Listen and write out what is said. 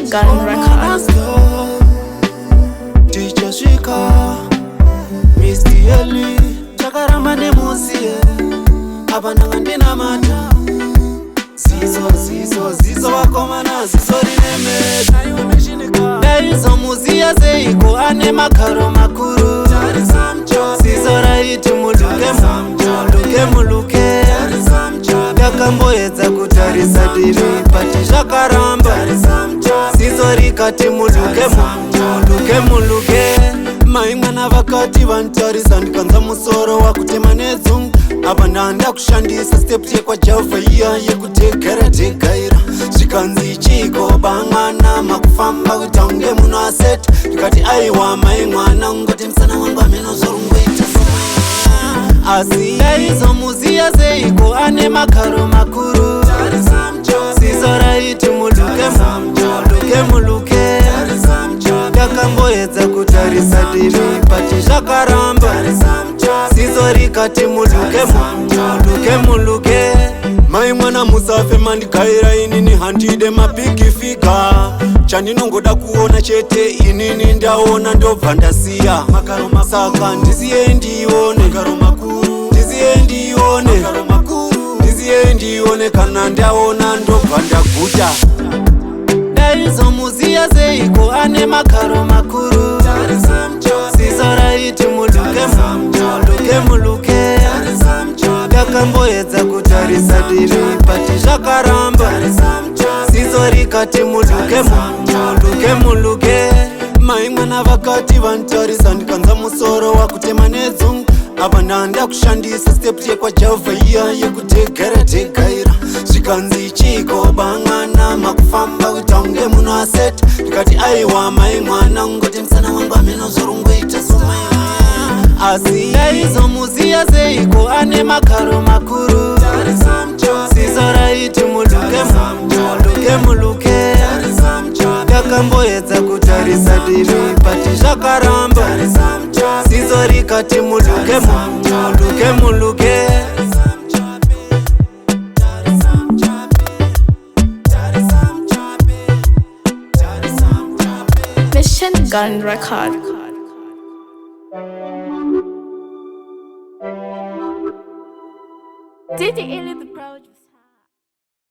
Mission Gun Records. Teacher Shika, Misty Eli, Chakarama Nemusie, Abanangandina Mata, Zizo wakomana, Zizo rineme, Daizo muzia zeiko, ane makaro makuru, Zizo raiti muluke, Yakamboyedza kutarisa diri, pati zvakaramba, Zizo rikati muluke. Mai mwana vakati vantarisa ndikanza musoro wakutema nedzungu. Apa ndanda kushandisa step tekwa Jehovah iya yekutegera zvikanzi chiko bangana makufamba kuita unge munhu aseti. Ndikati aiwa mai mwana ungoti musana wangu amenozvorungoita asi daizomuziya seiko ane makaro makuru. Zizo raiti muluke yakamboyedza kutarisa diri pati zvakaramba. Zizo rikati muluke. Mai mwana musafe mandikaira inini handide mabigi figa. Chandinongoda kuona chete inini ndaona ndobva ndasiya. Saka ndiziye ndione kana ndaona ndobva ndaguta. Daizomuziya seiko ane makaro makuru. Zizo raiti muluke yakamboyedza kutarisa diri pati zvakaramba. Zizo rikati muluke. Mai mwana vakati vantarisa ndikanza musoro wakutema nedzungu. Apa ndanda kushandisa step tekwa Jehovah iya yekutegera zvikanzi chiko bangana makufamba kuita unge munhu aseti. Ndikati aiwa mai mwana ungoti musana wangu amenozvorungoita somaiwa asi daizomuziya seiko ane makaro makuru. Zizo raiti muluke yakamboyedza kutarisa diri pati zvakaramba. Zizo rikati muluke. Mission Gun Record. Did you edit the